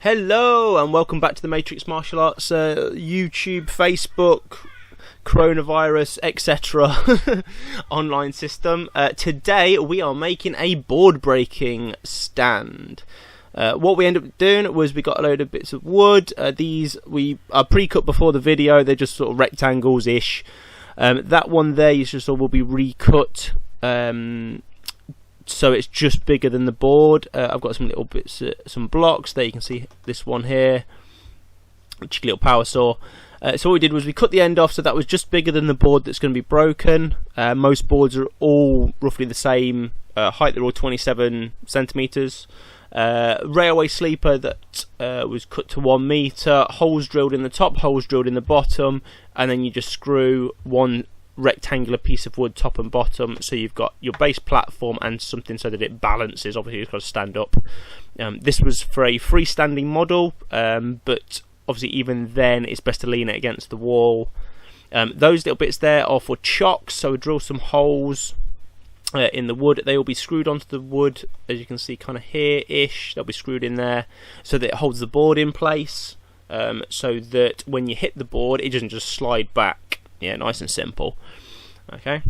Hello and welcome back to the Matrix Martial Arts YouTube, Facebook, coronavirus, etc. online system. Today we are making a board breaking stand. What we ended up doing was we got a load of bits of wood. These we are pre-cut before the video. They're just sort of rectangles-ish. That one there you just saw will be recut. So it's just bigger than the board. I've got some little bits, some blocks there. You can see this one here, cheeky little power saw. So what we did was we cut the end off, so that was just bigger than the board that's going to be broken. Most boards are all roughly the same height. They're all 27 centimeters. Railway sleeper that was cut to 1 meter. Holes drilled in the top, holes drilled in the bottom, and then you just screw one rectangular piece of wood top and bottom, so you've got your base platform and something so that it balances. Obviously it's got to stand up. This was for a freestanding model, but obviously even then it's best to lean it against the wall. Those little bits there are for chocks, so drill some holes in the wood. They will be screwed onto the wood, as you can see, kind of here-ish. They'll be screwed in there so that it holds the board in place, so that when you hit the board it doesn't just slide back. Yeah, nice and simple. Okay.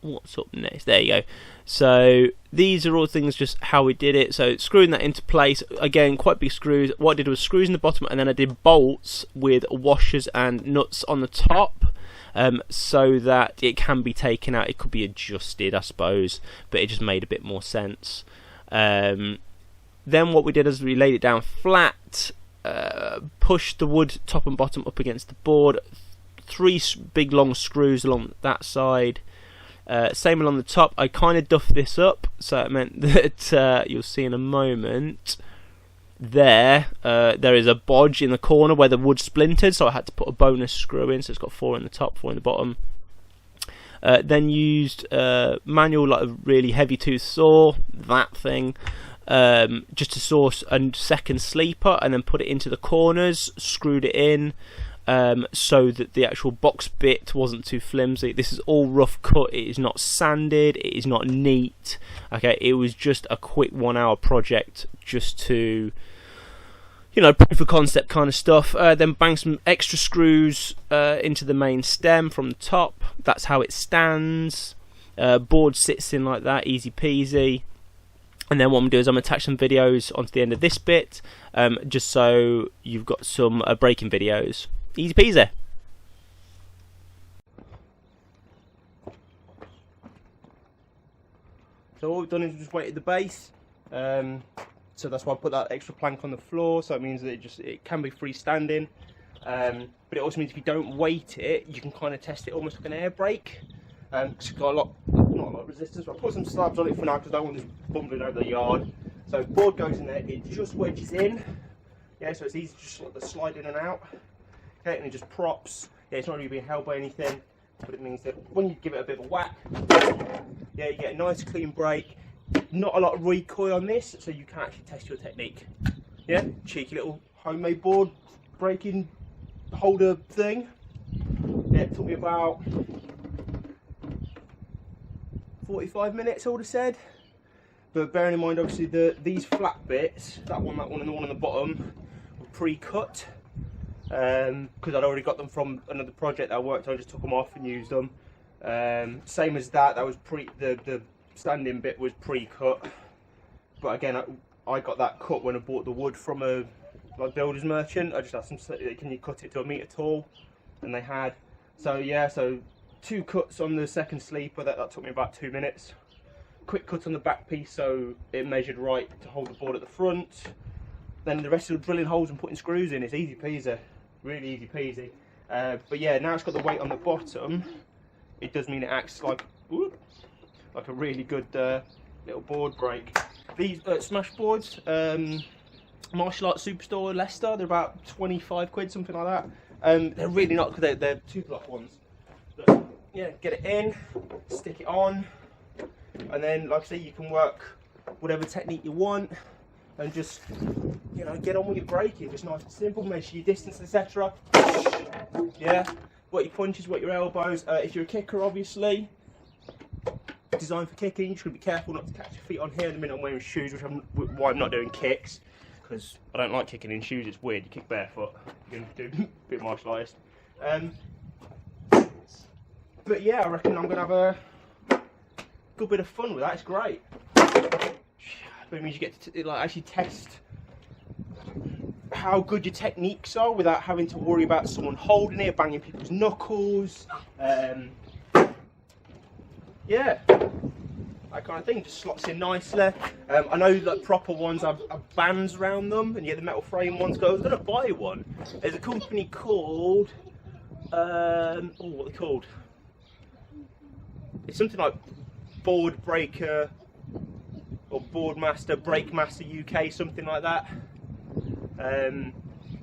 What's up next? There you go. So these are all things just how we did it. So screwing that into place, again, quite big screws. What I did was screws in the bottom, and then I did bolts with washers and nuts on the top, so that it can be taken out. It could be adjusted, I suppose, but it just made a bit more sense. Then what we did is we laid it down flat. Push the wood top and bottom up against the board. 3 big long screws along that side. Same along the top. I kind of duffed this up, so it meant that you'll see in a moment. There is a bodge in the corner where the wood splintered, so I had to put a bonus screw in. So it's got 4 in the top, 4 in the bottom. Then used manual, like a really heavy tooth saw. That thing. Just to source a second sleeper, and then put it into the corners, screwed it in, so that the actual box bit wasn't too flimsy. This is all rough cut, it is not sanded, it is not neat. Okay, it was just a quick 1 hour project just to, you know, proof of concept kind of stuff. Then bang some extra screws into the main stem from the top. That's how it stands. Board sits in like that, easy peasy. And then what I'm going to do is I'm going to attach some videos onto the end of this bit, just so you've got some breaking videos. Easy peasy. So all we've done is just weighted the base. So that's why I put that extra plank on the floor. So it means that it can be freestanding. But it also means if you don't weight it, you can kind of test it almost like an air brake. It's got not a lot of resistance, but I put some slabs on it for now because I don't want this bumbling over the yard. So board goes in there, it just wedges in. Yeah, so it's easy to just slide in and out. Okay, and it just props. Yeah, it's not really being held by anything, but it means that when you give it a bit of a whack, yeah, you get a nice clean break. Not a lot of recoil on this, so you can actually test your technique. Yeah, cheeky little homemade board breaking holder thing. Yeah, it took me about 45 minutes, I would have said. But bearing in mind, obviously, these flat bits, that one, and the one on the bottom, were pre-cut. Because I'd already got them from another project that I worked on. I just took them off and used them. Same as that was the standing bit was pre-cut. But again, I got that cut when I bought the wood from a builder's merchant. I just asked them, can you cut it to 1 meter tall? And they had. So yeah, so 2 cuts on the second sleeper, that took me about 2 minutes. Quick cut on the back piece so it measured right to hold the board at the front. Then the rest of the drilling holes and putting screws in, it's easy peasy, really easy peasy. But yeah, now it's got the weight on the bottom, it does mean it acts like a really good little board break. These smash boards, Martial Arts Superstore Leicester, they're about 25 quid, something like that. They're really not, because they're 2-block ones. But yeah, get it in, stick it on, and then like I say, you can work whatever technique you want and just, you know, get on with your breaking. Just nice and simple, measure your distance, etc. Yeah, what your punches, what your elbows. If you're a kicker, obviously designed for kicking, you should be careful not to catch your feet on here. The minute I'm wearing shoes, why I'm not doing kicks. because I don't like kicking in shoes. It's weird. You kick barefoot. You can do a bit martial artist. But yeah, I reckon I'm gonna have a good bit of fun with that. It's great. But it means you get to like actually test how good your techniques are without having to worry about someone holding it, banging people's knuckles. Yeah, that kind of thing. Just slots in nicely. I know that proper ones have bands around them, and yeah, the metal frame ones go. I was gonna buy one. There's a company called oh, what are they called? It's something like Board Breaker or Boardmaster, Breakmaster UK, something like that. And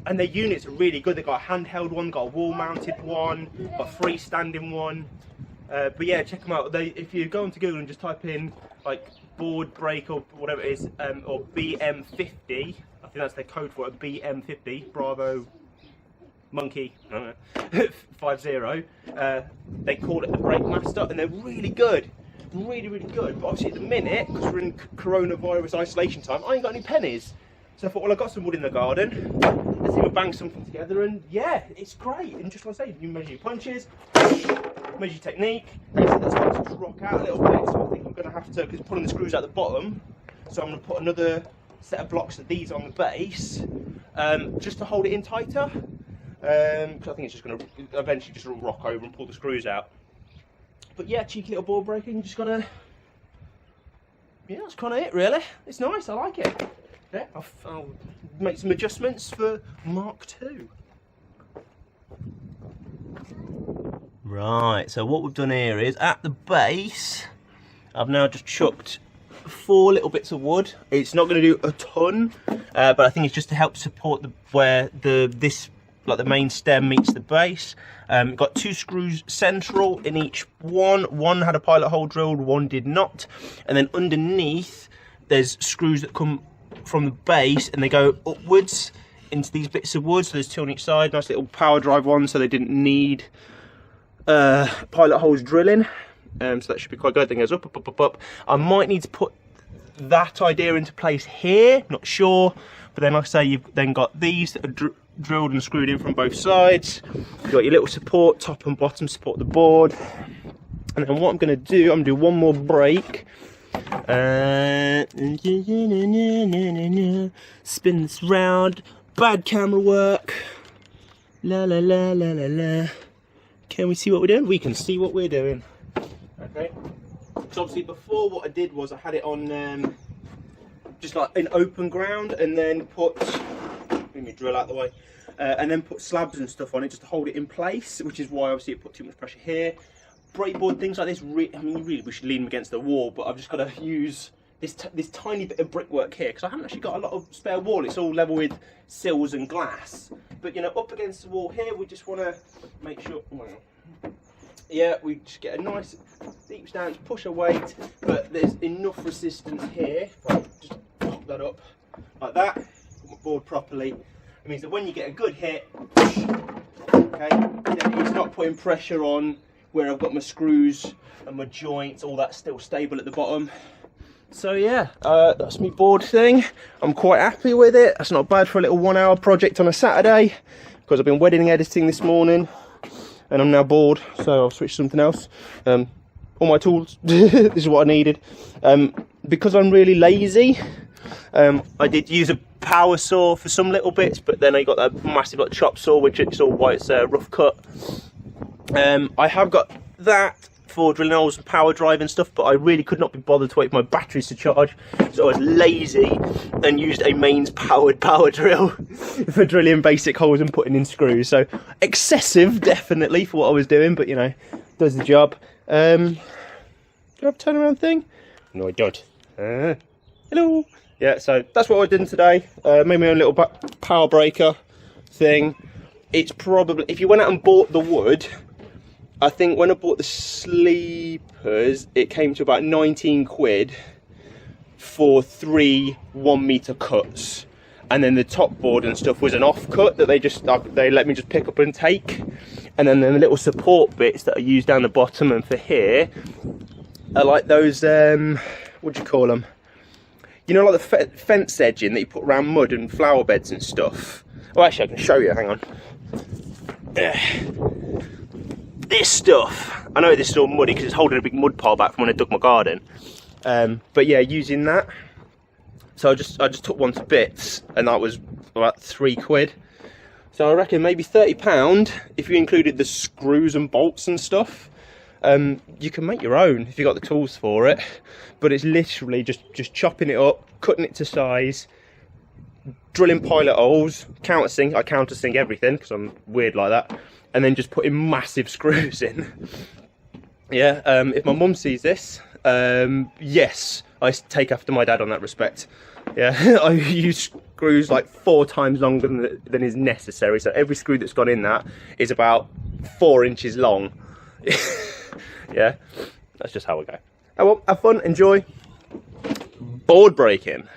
their units are really good. They've got a handheld one, got a wall-mounted one, got a freestanding one. But yeah, check them out. If you go onto Google and just type in like Board Break or whatever it is, or BM50, I think that's their code for it. BM50, Bravo Monkey, I don't know, 50. They call it the Breakmaster, and they're really good. Really, really good. But obviously at the minute, because we're in coronavirus isolation time, I ain't got any pennies. So I thought, well, I've got some wood in the garden. Let's see if we bang something together, and yeah, it's great. And just like I say, you measure your punches, measure your technique. That's going to rock out a little bit. So I think I'm going to have to, because pulling the screws out the bottom, so I'm going to put another set of blocks of these on the base, just to hold it in tighter. Because I think it's just going to eventually just rock over and pull the screws out. But yeah, cheeky little board breaking. You just gotta, yeah, that's kind of it really. It's nice, I like it. Yeah, I'll make some adjustments for Mark II. Right, so what we've done here is, at the base, I've now just chucked 4 little bits of wood. It's not going to do a ton, but I think it's just to help support where like the main stem meets the base. Got 2 screws central in each one. One had a pilot hole drilled, one did not. And then underneath, there's screws that come from the base and they go upwards into these bits of wood. So there's 2 on each side. Nice little power drive one, so they didn't need pilot holes drilling. So that should be quite good. Then goes up, up, up, up, up. I might need to put that idea into place here. Not sure. But then, like I say, you've then got these that are drilled and screwed in from both sides. You've got your little support, top and bottom support the board. And then what I'm going to do, I'm going to do one more break. Spin this round. Bad camera work. La la la la la la. Can we see what we're doing? We can see what we're doing. Okay. So obviously before, what I did was I had it on just like in open ground, and then put, let me drill out the way, and then put slabs and stuff on it just to hold it in place, which is why obviously it put too much pressure here. Breakboard, things like this, I mean, really we should lean them against the wall, but I've just got to use this tiny bit of brickwork here, because I haven't actually got a lot of spare wall. It's all level with sills and glass. But you know, up against the wall here, we just want to make sure, well, yeah, we just get a nice deep stance, push a weight, but there's enough resistance here. Right, just pop that up like that, put my board properly. It means that when you get a good hit, okay, then it's not putting pressure on where I've got my screws and my joints, all that still stable at the bottom. So yeah, that's my board thing. I'm quite happy with it. That's not bad for a little 1 hour project on a Saturday, because I've been wedding editing this morning and I'm now bored, so I'll switch to something else. All my tools, this is what I needed. Because I'm really lazy, I did use a power saw for some little bits, but then I got that massive like chop saw, which is all white, it's rough cut. I have got that for drilling holes and power drive and stuff, but I really could not be bothered to wait for my batteries to charge, so I was lazy and used a mains powered power drill for drilling basic holes and putting in screws. So excessive, definitely, for what I was doing, but you know, does the job. Do I have a turnaround thing? No, I don't. Hello. Yeah, so that's what I did today. Made my own little power breaker thing. It's probably, if you went out and bought the wood, I think when I bought the sleepers, it came to about 19 quid for 3 1 meter cuts. And then the top board and stuff was an off cut that they let me just pick up and take. And then the little support bits that are used down the bottom and for here are like those, what do you call them? you know, like the fence edging that you put around mud and flower beds and stuff. Oh, actually, I can show you. Hang on. This stuff. I know this is all muddy because it's holding a big mud pile back from when I dug my garden. But yeah, using that. So I just took one to bits, and that was about £3. So I reckon maybe £30 if you included the screws and bolts and stuff. You can make your own if you got the tools for it, but it's literally just chopping it up, cutting it to size, drilling pilot holes, countersink. I countersink everything because I'm weird like that, and then just putting massive screws in. Yeah, if my mum sees this, yes, I take after my dad on that respect. Yeah, I use screws like 4 times longer than is necessary, so every screw that's gone in that is about 4 inches long. Yeah, that's just how I go. Oh well, have fun, enjoy. Board breaking.